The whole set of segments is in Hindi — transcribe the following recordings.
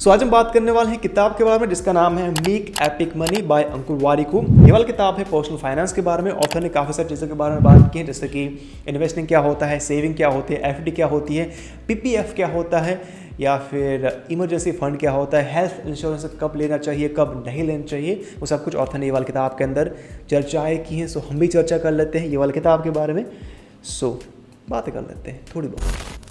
सो आज हम बात करने वाले हैं किताब के बारे में जिसका नाम है मेक एपिक मनी बाय अंकुर वारिकू। ये वाली किताब है पर्सनल फाइनेंस के बारे में। ऑथर ने काफ़ी सारी चीज़ों के बारे में बात की है, जैसे कि इन्वेस्टिंग क्या होता है, सेविंग क्या होती है, एफडी क्या होती है, पीपीएफ क्या होता है, या फिर इमरजेंसी फंड क्या होता है, हेल्थ इंश्योरेंस कब लेना चाहिए, कब नहीं लेना चाहिए, वो सब कुछ ऑथर ने ये वाली किताब के अंदर चर्चाएँ की हैं। सो हम भी चर्चा कर लेते हैं ये वाली किताब के बारे में। सो बातें कर लेते हैं थोड़ी बहुत।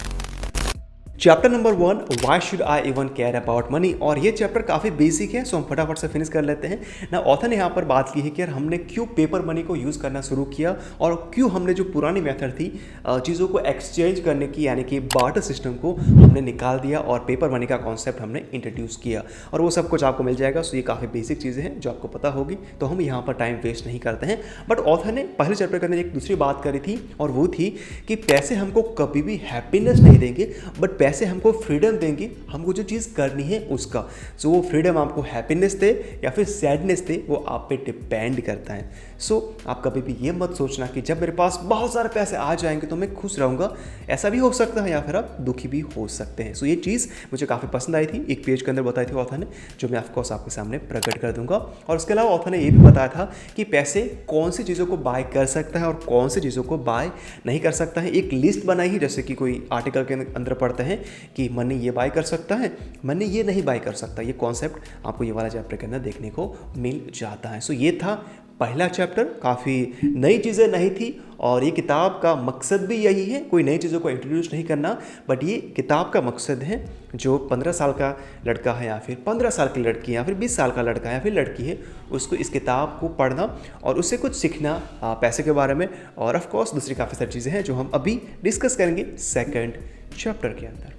Chapter number 1, why should I even care about money. और ये चैप्टर काफ़ी बेसिक है, सो हम फटाफट से फिनिश कर लेते हैं ना। ऑथर ने यहाँ पर बात की है कि यार हमने क्यों पेपर मनी को यूज़ करना शुरू किया और क्यों हमने जो पुरानी मेथड थी चीज़ों को एक्सचेंज करने की, यानी कि बार्टर सिस्टम को हमने निकाल दिया और पेपर मनी का कॉन्सेप्ट हमने इंट्रोड्यूस किया। और वो सब कुछ आपको मिल जाएगा। सो ये काफ़ी बेसिक चीज़ें हैं जो आपको पता होगी, तो हम यहाँ पर टाइम वेस्ट नहीं करते हैं। बट ऑथर ने पहले चैप्टर के अंदर एक दूसरी बात करी थी, और वो थी कि पैसे हमको कभी भी हैप्पीनेस नहीं देंगे, बट पैसे हमको फ्रीडम देंगे हमको जो चीज़ करनी है उसका। सो वो फ्रीडम आपको हैप्पीनेस दे या फिर सैडनेस दे, वो आप पे डिपेंड करता है। सो आप कभी भी ये मत सोचना कि जब मेरे पास बहुत सारे पैसे आ जाएंगे तो मैं खुश रहूँगा। ऐसा भी हो सकता है, या फिर आप दुखी भी हो सकते हैं। सो ये चीज़ मुझे काफ़ी पसंद आई थी, एक पेज के अंदर बताई थी ऑथर ने, जो मैं ऑफकोर्स आपके सामने प्रकट कर दूंगा। और उसके अलावा ऑथर ने ये भी बताया था कि पैसे कौन सी चीज़ों को बाय कर सकता है और कौन सी चीज़ों को बाय नहीं कर सकता है। एक लिस्ट बनाई है, जैसे कि कोई आर्टिकल के अंदर पढ़ते हैं कि मनी ये बाय कर सकता है, मनी ये नहीं बाय कर सकता। ये कॉन्सेप्ट आपको ये वाला चैप्टर के अंदर देखने को मिल जाता है। सो ये था पहला चैप्टर। काफ़ी नई चीज़ें नहीं थी, और ये किताब का मकसद भी यही है, कोई नई चीज़ों को इंट्रोड्यूस नहीं करना, बट ये किताब का मकसद है जो 15 साल का लड़का है या फिर 15 साल की लड़की है या फिर 20 साल का लड़का है या फिर लड़की है, उसको इस किताब को पढ़ना और उससे कुछ सीखना पैसे के बारे में। और ऑफ कोर्स दूसरी काफ़ी सारी चीज़ें हैं जो हम अभी डिस्कस करेंगे सेकंड चैप्टर के अंदर।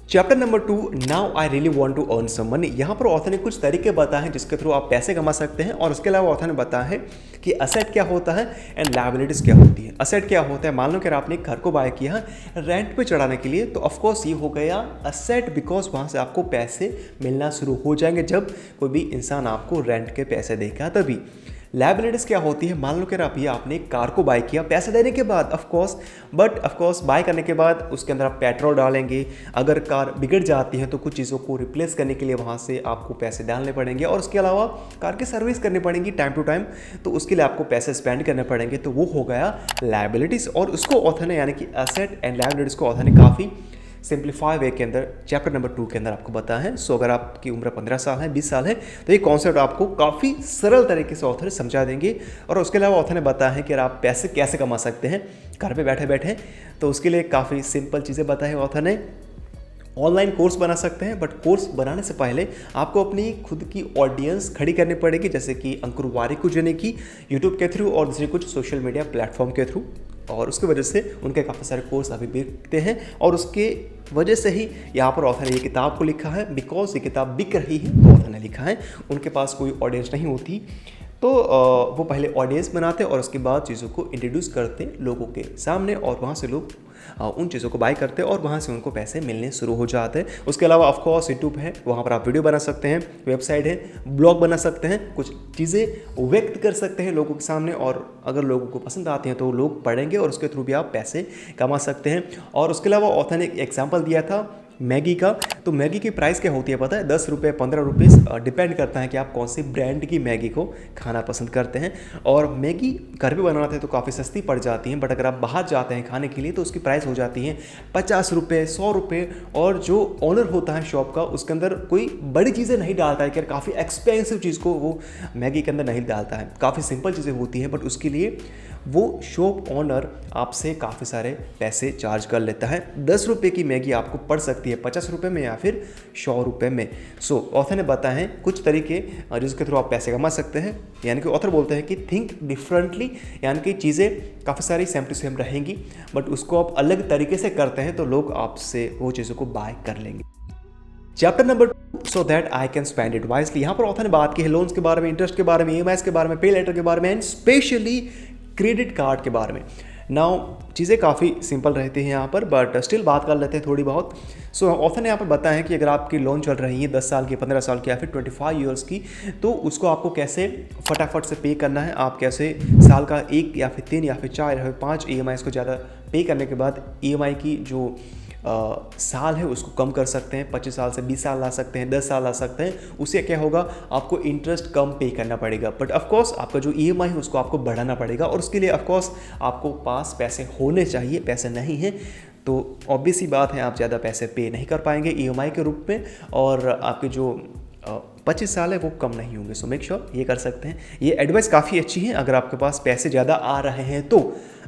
Chapter number 2, now I really want to earn some money. यहाँ पर ऑथर ने कुछ तरीके बताए हैं जिसके थ्रू आप पैसे कमा सकते हैं। और उसके अलावा ऑथर ने बताया है कि असेट क्या होता है एंड लायबिलिटीज़ क्या होती है। असेट क्या होता है, मान लो कि आपने एक घर को बाय किया रेंट पे चढ़ाने के लिए, तो ऑफकोर्स ये हो गया असेट, बिकॉज वहाँ से आपको पैसे मिलना शुरू हो जाएंगे जब कोई भी इंसान आपको रेंट के पैसे देगा तभी। लायबिलिटीज़ क्या होती है, मान लो कि आपने एक कार को बाय किया पैसे देने के बाद ऑफकोर्स, बट ऑफकोर्स बाय करने के बाद उसके अंदर आप पेट्रोल डालेंगे। अगर कार बिगड़ जाती है तो कुछ चीज़ों को रिप्लेस करने के लिए वहाँ से आपको पैसे डालने पड़ेंगे, और उसके अलावा कार की सर्विस करनी पड़ेगी टाइम टू टाइम, तो उसके लिए आपको पैसे स्पेंड करने पड़ेंगे। तो वो हो गया लायबिलिटीज़। और उसको ऑथर ने, यानी कि एसेट एंड लायबिलिटीज़ को ऑथर ने काफ़ी सिंप्लीफाई वे के अंदर चैप्टर नंबर 2 के अंदर आपको बताया है। सो अगर आपकी उम्र 15 साल है, 20 साल है, तो ये कॉन्सेप्ट आपको काफ़ी सरल तरीके से ऑथर समझा देंगे। और उसके अलावा ऑथर ने बताया है कि आप पैसे कैसे कमा सकते हैं घर पे बैठे बैठे, तो उसके लिए काफ़ी सिंपल चीज़ें बताई है ऑथर ने। ऑनलाइन कोर्स बना सकते हैं, बट कोर्स बनाने से पहले आपको अपनी खुद की ऑडियंस खड़ी करनी पड़ेगी, जैसे कि अंकुर वारिकू जी ने की यूट्यूब के थ्रू और दूसरे कुछ सोशल मीडिया प्लेटफॉर्म के थ्रू। और उसकी वजह से उनके काफ़ी सारे कोर्स अभी बिकते हैं, और उसके वजह से ही यहाँ पर ऑथर ने ये किताब को लिखा है। बिकॉज ये किताब बिक रही है तो ऑथर ने लिखा है। उनके पास कोई ऑडियंस नहीं होती, तो वो पहले ऑडियंस बनाते और उसके बाद चीज़ों को इंट्रोड्यूस करते लोगों के सामने, और वहाँ से लोग उन चीज़ों को बाय करते और वहाँ से उनको पैसे मिलने शुरू हो जाते हैं। उसके अलावा ऑफकोर्स यूट्यूब है, वहाँ पर आप वीडियो बना सकते हैं, वेबसाइट है, ब्लॉग बना सकते हैं, कुछ चीज़ें व्यक्त कर सकते हैं लोगों के सामने, और अगर लोगों को पसंद आती हैं तो लोग पढ़ेंगे और उसके थ्रू भी आप पैसे कमा सकते हैं। और उसके अलावा ऑथर ने एक एग्जाम्पल दिया था मैगी का। तो मैगी की प्राइस क्या होती है पता है, 10 रुपये 15 रुपीज़, डिपेंड करता है कि आप कौन सी ब्रांड की मैगी को खाना पसंद करते हैं। और मैगी घर पे बनाते हैं तो काफ़ी सस्ती पड़ जाती हैं, बट अगर आप बाहर जाते हैं खाने के लिए तो उसकी प्राइस हो जाती है 50 रुपये 100 रुपये। और जो ऑनर होता है शॉप का, उसके अंदर कोई बड़ी चीज़ें नहीं डालता है कि काफ़ी एक्सपेंसिव चीज़ को वो मैगी के अंदर नहीं डालता है, काफ़ी सिंपल चीज़ें होती हैं, बट उसके लिए वो शॉप ऑनर आपसे काफ़ी सारे पैसे चार्ज कर लेता है। 10 रुपये की मैगी आपको पड़ सकती है 50 रुपये में या फिर 100 रुपये में। सो ऑथर ने बताए हैं कुछ तरीके जिसके थ्रू आप पैसे कमा सकते हैं। यानी कि ऑथर बोलते हैं कि थिंक डिफरेंटली, यानी कि चीज़ें काफ़ी सारी सेम टू सेम रहेंगी, बट उसको आप अलग तरीके से करते हैं तो लोग आपसे वो चीज़ों को बाय कर लेंगे। Chapter number 2, so that I can spend it wisely. यहाँ पर ऑथर ने बात की है लोन्स के बारे में, इंटरेस्ट के बारे में, ईएमआईज़ के बारे में, पे लेटर के बारे में, एंड स्पेशली क्रेडिट कार्ड के बारे में। नाउ चीज़ें काफ़ी सिंपल रहती हैं यहाँ पर, बट स्टिल बात कर लेते हैं थोड़ी बहुत। सो ऑथर ने यहाँ पर बताया है कि अगर आपकी लोन चल रही है 10 साल की, 15 साल की या फिर 25 ईयर्स की, तो उसको आपको कैसे फटाफट से पे करना है। आप कैसे साल का 1 या फिर 3 या फिर 4 या फिर 5 EMI को ज़्यादा पे करने के बाद EMI की जो साल है उसको कम कर सकते हैं, 25 साल से 20 साल ला सकते हैं, 10 साल ला सकते हैं। उससे क्या होगा, आपको इंटरेस्ट कम पे करना पड़ेगा, बट ऑफकोर्स आपका जो EMI है उसको आपको बढ़ाना पड़ेगा, और उसके लिए ऑफकोर्स आपको पास पैसे होने चाहिए। पैसे नहीं हैं तो ऑब्वियस ही बात है आप ज़्यादा पैसे पे नहीं कर पाएंगे EMI के रूप में, और आपके जो 25 साल है वो कम नहीं होंगे। सो मेक श्योर ये कर सकते हैं। ये एडवाइस काफ़ी अच्छी है अगर आपके पास पैसे ज़्यादा आ रहे हैं तो।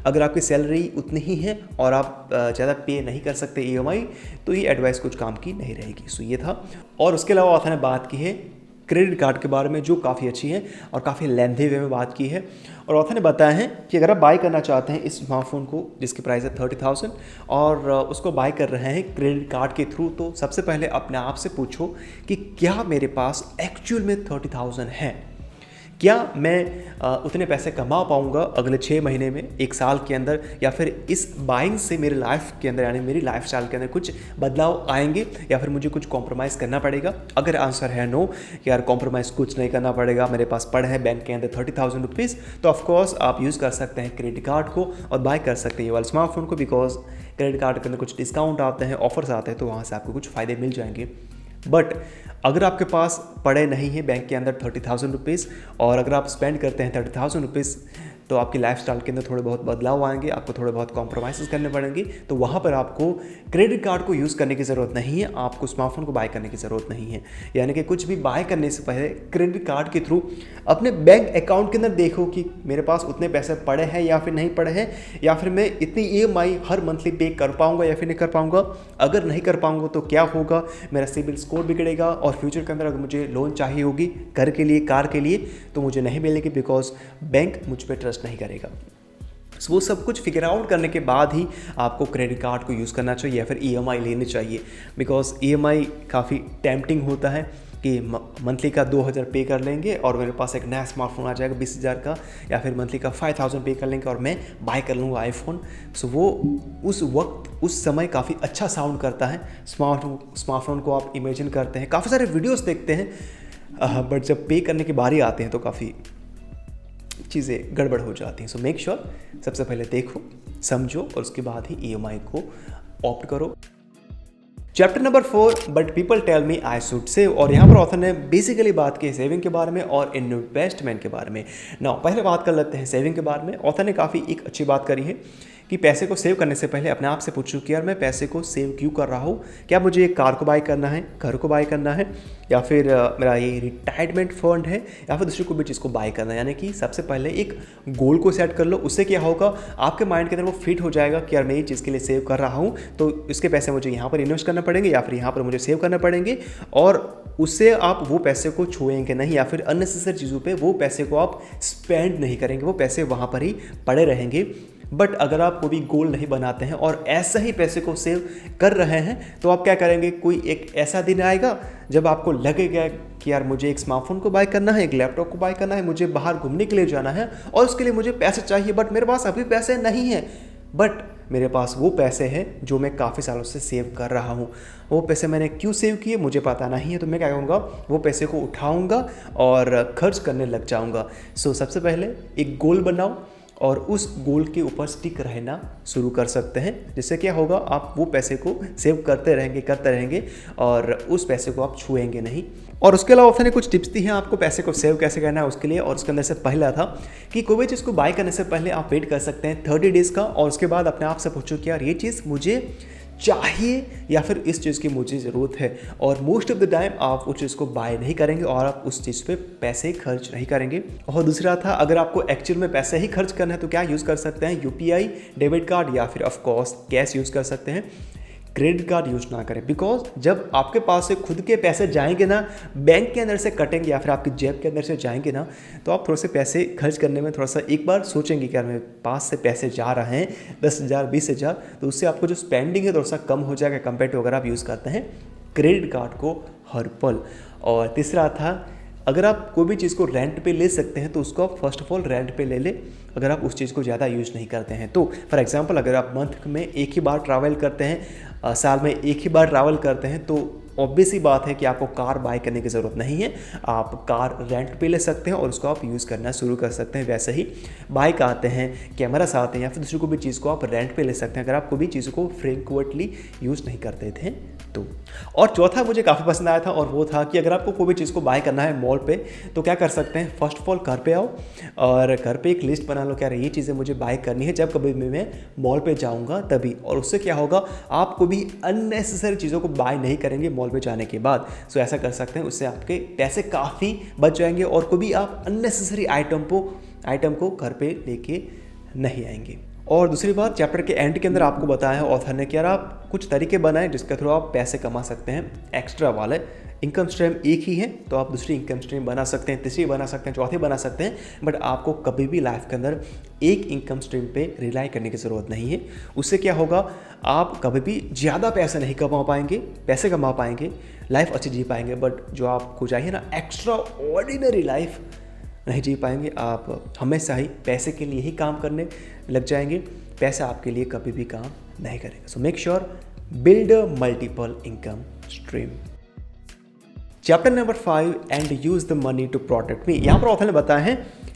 अगर आपकी सैलरी उतनी ही है और आप ज़्यादा पे नहीं कर सकते EMI, तो ये एडवाइस कुछ काम की नहीं रहेगी। सो ये था। और उसके अलावा ऑथर ने बात की है क्रेडिट कार्ड के बारे में, जो काफ़ी अच्छी है और काफ़ी लेंथी वे में बात की है। और ऑथर ने बताया है कि अगर आप बाय करना चाहते हैं इस स्मार्टफोन को जिसकी प्राइस है 30,000 और उसको बाय कर रहे हैं क्रेडिट कार्ड के थ्रू, तो सबसे पहले अपने आप से पूछो कि क्या मेरे पास एक्चुअल में 30,000 है, क्या मैं उतने पैसे कमा पाऊंगा अगले 6 महीने में, 1 साल के अंदर, या फिर इस बाइंग से मेरे लाइफ के अंदर यानी मेरी लाइफ स्टाइल के अंदर कुछ बदलाव आएंगे, या फिर मुझे कुछ कॉम्प्रोमाइज़ करना पड़ेगा। अगर आंसर है नो कि यार कॉम्प्रोमाइज़ कुछ नहीं करना पड़ेगा, मेरे पास पड़े हैं बैंक के अंदर 30,000 रुपीज़, तो ऑफकोर्स आप यूज़ कर सकते हैं क्रेडिट कार्ड को और बाय कर सकते हैं ये वाला स्मार्टफोन को, बिकॉज क्रेडिट कार्ड के अंदर कुछ डिस्काउंट आते हैं, ऑफर्स आते हैं, तो वहाँ से आपको कुछ फ़ायदे मिल जाएंगे। बट अगर आपके पास पड़े नहीं है बैंक के अंदर 30,000 रुपीज़ और अगर आप स्पेंड करते हैं 30,000 रुपीज़, तो आपकी लाइफ स्टाइल के अंदर थोड़े बहुत बदलाव आएंगे, आपको थोड़े बहुत कॉम्प्रोमाइज़ करने पड़ेंगे, तो वहाँ पर आपको क्रेडिट कार्ड को यूज़ करने की ज़रूरत नहीं है, आपको स्मार्टफोन को बाय करने की ज़रूरत नहीं है। यानी कि कुछ भी बाय करने से पहले क्रेडिट कार्ड के थ्रू अपने बैंक अकाउंट के अंदर देखो कि मेरे पास उतने पैसे पड़े हैं या फिर नहीं पड़े हैं, या फिर मैं इतनी EMI हर मंथली पे कर पाऊँगा या फिर नहीं कर पाऊँगा। अगर नहीं कर पाऊँगा तो क्या होगा, मेरा सिबिल स्कोर बिगड़ेगा और फ्यूचर के अंदर अगर मुझे लोन चाहिए होगी घर के लिए, कार के लिए, तो मुझे नहीं मिलेगी, बिकॉज बैंक मुझ पर ट्रस्ट नहीं करेगा। सो वो सब कुछ फिगर आउट करने के बाद ही आपको क्रेडिट कार्ड को यूज़ करना चाहिए या फिर EMI लेनी चाहिए, बिकॉज EMI काफ़ी टेम्पटिंग होता है कि मंथली का 2,000 पे कर लेंगे और मेरे पास एक नया स्मार्टफोन आ जाएगा 20,000 का, या फिर मंथली का 5,000 पे कर लेंगे और मैं बाय कर लूँगा आईफोन। सो वो उस वक्त उस समय काफ़ी अच्छा साउंड करता है। स्मार्टफोन को आप इमेजिन करते हैं, काफ़ी सारे वीडियोस देखते हैं, बट जब पे करने की बारी आते हैं तो काफ़ी चीज़ें गड़बड़ हो जाती हैं। सो मेक श्योर सबसे पहले देखो, समझो और उसके बाद ही EMI को ऑप्ट करो। Chapter number 4, but people tell me I should save. और यहाँ पर ऑथर ने बेसिकली बात की सेविंग के बारे में और इन्वेस्टमेंट के बारे में। नाउ पहले बात कर लेते हैं सेविंग के बारे में। ऑथर ने काफ़ी एक अच्छी बात करी है कि पैसे को सेव करने से पहले अपने आप से पूछो कि यार मैं पैसे को सेव क्यों कर रहा हूँ। क्या मुझे एक कार को बाय करना है, घर को बाय करना है, या फिर मेरा ये रिटायरमेंट फंड है, या फिर दूसरी कोई भी चीज़ को बाय करना है। यानी कि सबसे पहले एक गोल को सेट कर लो। उससे क्या होगा, आपके माइंड के अंदर वो फिट हो जाएगा कि यार मैं ये चीज़ के लिए सेव कर रहा हूँ, तो इसके पैसे मुझे यहाँ पर इन्वेस्ट करना पड़ेंगे या फिर यहाँ पर मुझे सेव करना पड़ेंगे, और उससे आप वो पैसे को छुएंगे नहीं या फिर अननेसेसरी चीज़ों पे वो पैसे को आप स्पेंड नहीं करेंगे, वो पैसे वहाँ पर ही पड़े रहेंगे। बट अगर आप कोई भी गोल नहीं बनाते हैं और ऐसा ही पैसे को सेव कर रहे हैं, तो आप क्या करेंगे, कोई एक ऐसा दिन आएगा जब आपको लगेगा कि यार मुझे एक स्मार्टफोन को बाय करना है, एक लैपटॉप को बाय करना है, मुझे बाहर घूमने के लिए जाना है और उसके लिए मुझे पैसे चाहिए, बट मेरे पास अभी पैसे नहीं हैं, बट मेरे पास वो पैसे हैं जो मैं काफ़ी सालों से सेव कर रहा हूँ। वो पैसे मैंने क्यों सेव किए मुझे पता नहीं है, तो मैं क्या करूँगा, वो पैसे को उठाऊँगा और खर्च करने लग जाऊँगा। सो सबसे पहले एक गोल बनाओ और उस गोल के ऊपर स्टिक रहना शुरू कर सकते हैं, जिससे क्या होगा, आप वो पैसे को सेव करते रहेंगे और उस पैसे को आप छुएंगे नहीं। और उसके अलावा उसने कुछ टिप्स दी हैं आपको पैसे को सेव कैसे करना है उसके लिए। और उसके अंदर से पहला था कि कोई भी चीज़ को बाय करने से पहले आप वेट कर सकते हैं 30 डेज़ का, और उसके बाद अपने आप से पूछो कि यार ये चीज़ मुझे चाहिए या फिर इस चीज़ की मुझे ज़रूरत है। और मोस्ट ऑफ द टाइम आप उस चीज़ को बाय नहीं करेंगे और आप उस चीज़ पे पैसे खर्च नहीं करेंगे। और दूसरा था, अगर आपको एक्चुअल में पैसे ही खर्च करना है तो क्या यूज़ कर सकते हैं, UPI, डेबिट कार्ड या फिर ऑफकोर्स कैश यूज़ कर सकते हैं। क्रेडिट कार्ड यूज़ ना करें, बिकॉज जब आपके पास से खुद के पैसे जाएंगे ना, बैंक के अंदर से कटेंगे या फिर आपकी जेब के अंदर से जाएंगे ना, तो आप थोड़े से पैसे खर्च करने में थोड़ा सा एक बार सोचेंगे कि यार मेरे पास से पैसे जा रहे हैं 10,000 20,000, तो उससे आपको जो स्पेंडिंग है थोड़ा सा कम हो जाएगा कंपेयर टू अगर आप यूज़ करते हैं क्रेडिट कार्ड को हर पल। और तीसरा था, अगर आप कोई भी चीज़ को रेंट पे ले सकते हैं तो उसको आप फर्स्ट ऑफ ऑल रेंट पे ले लें, अगर आप उस चीज़ को ज़्यादा यूज़ नहीं करते हैं तो। फॉर एग्जांपल, अगर आप मंथ में एक ही बार ट्रैवल करते हैं, साल में एक ही बार ट्रैवल करते हैं, तो ऑब्वियस ही बात है कि आपको कार बाय करने की ज़रूरत नहीं है, आप कार रेंट पे ले सकते हैं और उसको आप यूज़ करना शुरू कर सकते हैं। वैसे ही बाइक आते हैं, कैमरास आते हैं या फिर दूसरी कोई भी चीज़ को आप रेंट पे ले सकते हैं अगर आप कोई भी चीज़ को फ्रीक्वेंटली यूज़ नहीं करते थे तो। और चौथा मुझे काफ़ी पसंद आया था और वो था कि अगर आपको कोई भी चीज़ को बाय करना है मॉल पे तो क्या कर सकते हैं, फर्स्ट ऑफ ऑल घर पे आओ और घर पे एक लिस्ट बना लो कि यार ये चीज़ें मुझे बाय करनी है जब कभी भी मैं मॉल पे जाऊंगा तभी। और उससे क्या होगा, आप भी अननेसेसरी चीज़ों को बाय नहीं करेंगे मॉल पे जाने के बाद। सो ऐसा कर सकते हैं, उससे आपके पैसे काफ़ी बच जाएंगे और कभी आप अननेसेसरी आइटम को घर पे लेके नहीं आएंगे। और दूसरी बात, चैप्टर के एंड के अंदर आपको बताया है ऑथर ने कि यार आप कुछ तरीके बनाएं जिसके थ्रू आप पैसे कमा सकते हैं एक्स्ट्रा वाले। इनकम स्ट्रीम एक ही है तो आप दूसरी इनकम स्ट्रीम बना सकते हैं, तीसरी बना सकते हैं, चौथी बना सकते हैं, बट आपको कभी भी लाइफ के अंदर एक इनकम स्ट्रीम पे रिलाई करने की ज़रूरत नहीं है। उससे क्या होगा, आप कभी भी ज़्यादा पैसे नहीं कमा पाएंगे, पैसे कमा पाएंगे, लाइफ अच्छी जी पाएंगे, बट जो आपको चाहिए ना एक्स्ट्रा ऑर्डिनरी लाइफ नहीं जी पाएंगे। आप हमेशा ही पैसे के लिए ही काम करने लग जाएंगे, पैसा आपके लिए कभी भी काम नहीं करेगा। So make sure build a multiple income stream. Chapter number 5, and use the money to protect me. यहाँ पर ऑथर ने बताया है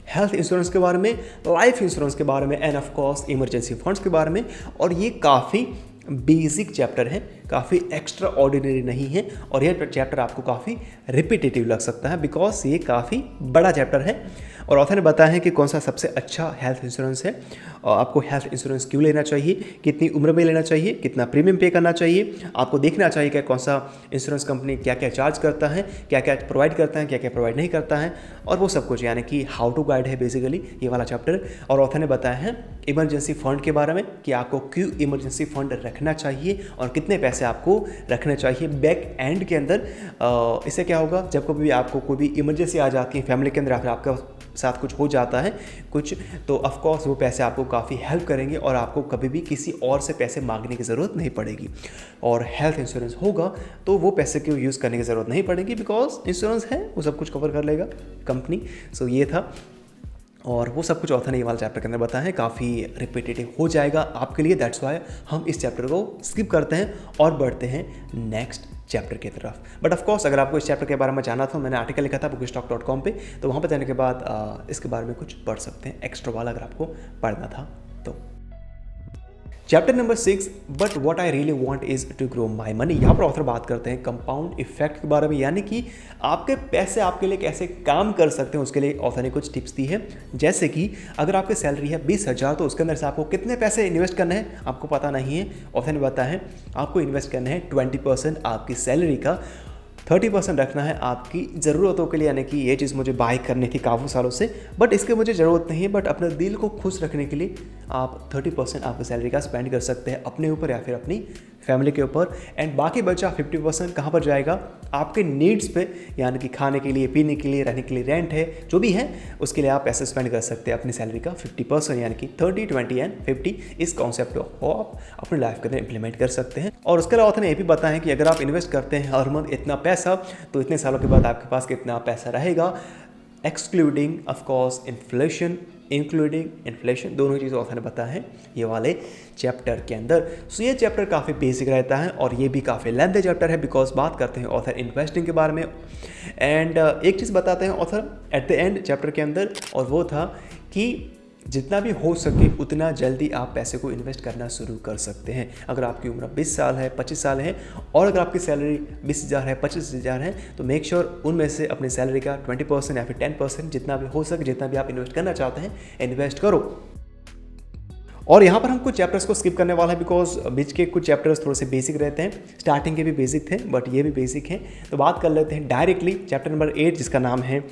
हेल्थ इंश्योरेंस के बारे में, लाइफ इंश्योरेंस के बारे में end of course emergency funds के बारे में। और ये काफ़ी बेसिक चैप्टर है, काफ़ी एक्स्ट्रा ऑर्डिनरी नहीं है और यह चैप्टर आपको काफ़ी रिपीटेटिव लग सकता है बिकॉज ये काफ़ी बड़ा चैप्टर है। और ऑथर ने बताया है कि कौन सा सबसे अच्छा हेल्थ इंश्योरेंस है और आपको हेल्थ इंश्योरेंस क्यों लेना चाहिए, कितनी उम्र में लेना चाहिए, कितना प्रीमियम पे करना चाहिए, आपको देखना चाहिए कि कौन सा इंश्योरेंस कंपनी क्या क्या चार्ज करता है, क्या क्या प्रोवाइड करता है, क्या क्या प्रोवाइड नहीं करता है, और वो सब कुछ, यानी कि हाउ टू गाइड है बेसिकली ये वाला चैप्टर। और ऑथर ने बताया है इमरजेंसी फंड के बारे में कि आपको क्यों इमरजेंसी फंड रखना चाहिए और कितने पैसे आपको रखने चाहिए बैक एंड के अंदर। इससे क्या होगा, जब कभी भी आपको कोई भी इमरजेंसी आ जाती है फैमिली के अंदर, फिर आपका साथ कुछ हो जाता है कुछ, तो ऑफकोर्स वो पैसे आपको काफ़ी हेल्प करेंगे और आपको कभी भी किसी और से पैसे मांगने की ज़रूरत नहीं पड़ेगी। और हेल्थ इंश्योरेंस होगा तो वो पैसे को यूज़ करने की ज़रूरत नहीं पड़ेगी बिकॉज इंश्योरेंस है, वो सब कुछ कवर कर लेगा कंपनी। सो ये था और वो सब कुछ ऑथर ने ये वाला चैप्टर के अंदर बताया है, काफ़ी रिपीटेटिव हो जाएगा आपके लिए। दैट्स वाई हम इस चैप्टर को स्किप करते हैं और बढ़ते हैं नेक्स्ट चैप्टर की तरफ। बट ऑफ कोर्स अगर आपको इस चैप्टर के बारे में जानना था, मैंने आर्टिकल लिखा था bookstock.com पे, तो वहाँ पर जाने के बाद इसके बारे में कुछ पढ़ सकते हैं एक्स्ट्रा वाला अगर आपको पढ़ना था तो। Chapter number 6, but what I really want is to grow my money. यहाँ पर ऑथर बात करते हैं कंपाउंड इफेक्ट के बारे में, यानी कि आपके पैसे आपके लिए कैसे काम कर सकते हैं, उसके लिए ऑथर ने कुछ टिप्स दी है। जैसे कि अगर आपकी सैलरी है 20,000 तो उसके अंदर से आपको कितने पैसे इन्वेस्ट करने हैं आपको पता नहीं है। ऑथर ने बताया है आपको इन्वेस्ट करना है 20% आपकी सैलरी का, 30% रखना है आपकी ज़रूरतों के लिए, यानी कि ये चीज़ मुझे बाय करनी थी काफ़ी सालों से बट इसके मुझे ज़रूरत नहीं है, बट अपने दिल को खुश रखने के लिए आप 30% आपकी सैलरी का स्पेंड कर सकते हैं अपने ऊपर या फिर अपनी फैमिली के ऊपर। एंड बाकी बचा 50% कहाँ पर जाएगा, आपके नीड्स पे, यानी कि खाने के लिए, पीने के लिए, रहने के लिए, रेंट है, जो भी है उसके लिए आप पैसे स्पेंड कर सकते हैं अपनी सैलरी का 50%, यानी कि 30, 20 एंड 50। इस कॉन्सेप्ट को आप अपनी लाइफ के अंदर इंप्लीमेंट कर सकते हैं। और उसके अलावा ऑथर ने ये भी बताया कि अगर आप इन्वेस्ट करते हैं हर मंथ इतना पैसा तो इतने सालों के बाद आपके पास कितना पैसा रहेगा, excluding of course inflation, including inflation, दोनों चीज़ें ऑथर ने बताया है ये वाले चैप्टर के अंदर। सो ये चैप्टर काफ़ी बेसिक रहता है और ये भी काफ़ी लेंथी चैप्टर है बिकॉज बात करते हैं ऑथर इन्वेस्टिंग के बारे में। एंड एक चीज़ बताते हैं author at the end chapter के अंदर, और वो था कि जितना भी हो सके उतना जल्दी आप पैसे को इन्वेस्ट करना शुरू कर सकते हैं। अगर आपकी उम्र 20 साल है, 25 साल है और अगर आपकी सैलरी 20,000 है, 25,000 है तो मेक श्योर उनमें से अपनी सैलरी का 20% या फिर 10% जितना भी हो सके, जितना भी आप इन्वेस्ट करना चाहते हैं इन्वेस्ट करो। और यहाँ पर हम कुछ चैप्टर्स को स्किप करने वाला है बिकॉज बीच के कुछ चैप्टर्स थोड़े से बेसिक रहते हैं, स्टार्टिंग के भी बेसिक थे बट ये भी बेसिक हैं। तो बात कर लेते हैं डायरेक्टली चैप्टर नंबर 8 जिसका नाम है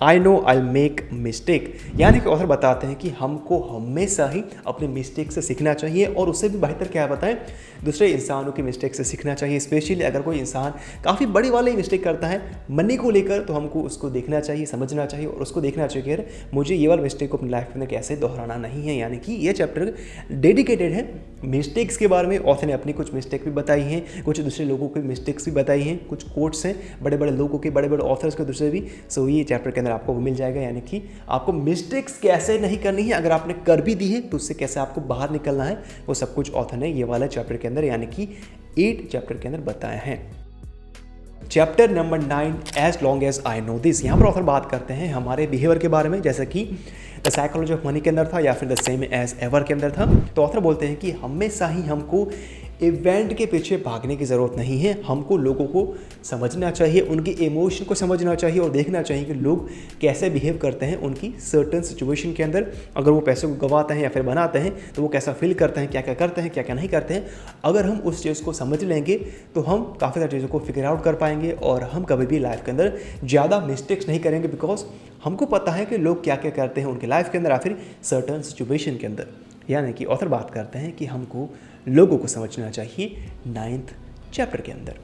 I know I make mistake. यानी कि ऑथर बताते हैं कि हमको हमेशा ही अपने मिस्टेक से सीखना चाहिए और उससे भी बेहतर क्या बताएं, दूसरे इंसानों की मिस्टेक से सीखना चाहिए। स्पेशली अगर कोई इंसान काफ़ी बड़ी वाली मिस्टेक करता है मनी को लेकर तो हमको उसको देखना चाहिए, समझना चाहिए और उसको देखना चाहिए कि मुझे ये वाला मिस्टेक को अपनी लाइफ में कैसे दोहराना नहीं है। यानी कि ये चैप्टर डेडिकेटेड है मिस्टेक्स के बारे में। ऑथर ने अपनी कुछ मिस्टेक भी बताई हैं, कुछ दूसरे लोगों की मिस्टेक्स भी बताई हैं, कुछ कोट्स हैं बड़े बड़े लोगों के, बड़े बड़े ऑथर्स के दूसरे भी। सो ये चैप्टर के अंदर आपको मिल जाएगा, यानी कि आपको मिस्टेक्स कैसे नहीं करनी है, अगर आपने कर भी दी है तो उससे कैसे आपको बाहर निकलना है, वो सब कुछ ऑथर ने ये वाला चैप्टर के अंदर यानी कि 8 चैप्टर के अंदर बताया है। Chapter number 9 as long as I know this. यहाँ पर ऑथर बात करते हैं हमारे बिहेवियर के बारे में, जैसे कि द साइकोलॉजी ऑफ मनी के अंदर था या फिर द सेम एज एवर के अंदर था। तो ऑथर बोलते हैं कि हमेशा ही हमको इवेंट के पीछे भागने की ज़रूरत नहीं है, हमको लोगों को समझना चाहिए, उनकी इमोशन को समझना चाहिए और देखना चाहिए कि लोग कैसे बिहेव करते हैं उनकी सर्टन सिचुएशन के अंदर। अगर वो पैसे को गंवाते हैं या फिर बनाते हैं तो वो कैसा फील करते हैं, क्या क्या करते हैं, क्या क्या नहीं करते हैं। अगर हम उस चीज़ को समझ लेंगे तो हम काफ़ी सारी चीज़ों को फिगर आउट कर पाएंगे और हम कभी भी लाइफ के अंदर ज़्यादा मिस्टेक्स नहीं करेंगे, बिकॉज हमको पता है कि लोग क्या क्या करते हैं उनकी लाइफ के अंदर या फिर सर्टन सिचुएशन के अंदर। यानी कि ऑथर बात करते हैं कि हमको लोगों को समझना चाहिए 9th चैप्टर के अंदर।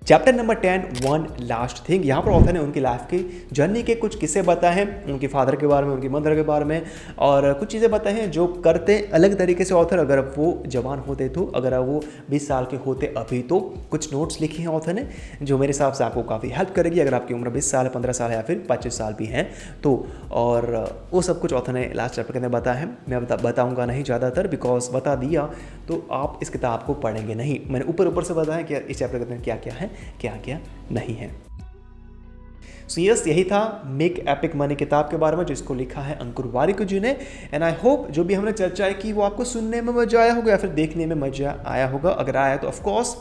Chapter number 10 one last thing. यहाँ पर ऑथर ने उनकी लाइफ की जर्नी के कुछ किस्से बताए हैं, उनके फादर के बारे में, उनकी मदर के बारे में, और कुछ चीज़ें बताए हैं जो करते अलग तरीके से ऑथर। अगर वो जवान होते तो, अगर वो 20 साल के होते अभी, तो कुछ नोट्स लिखे हैं ऑथर ने जो मेरे हिसाब से आपको काफ़ी हेल्प करेगी अगर आपकी उम्र 20 साल, 15 साल या फिर 25 साल भी है तो। और वो सब कुछ ऑथर ने लास्ट चैप्टर के अंदर बताया है। मैं बताऊँगा नहीं ज़्यादातर, बिकॉज बता दिया तो आप इस किताब को पढ़ेंगे नहीं। मैंने ऊपर से बताया कि इस चैप्टर के अंदर क्या क्या है, क्या क्या नहीं है। सो यस, यही था मेक एपिक मनी किताब के बारे में, जिसको लिखा है अंकुर वारिक जी ने। एंड आई होप जो भी हमने चर्चा की वो आपको सुनने में मजा आया होगा या फिर देखने में मजा आया होगा। अगर आया तो ऑफकोर्स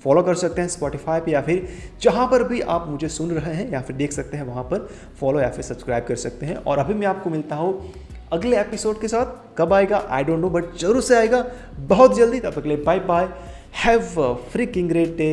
फॉलो कर सकते हैं स्पॉटिफाई पे या फिर जहाँ पर भी आप मुझे सुन रहे हैं या फिर देख सकते हैं वहाँ पर फॉलो या फिर सब्सक्राइब कर सकते हैं। और अभी मैं आपको मिलता हूँ अगले एपिसोड के साथ। कब आएगा आई डोंट नो, बट जरूर से आएगा बहुत जल्दी। तब तक के लिए bye bye, have a freaking great day.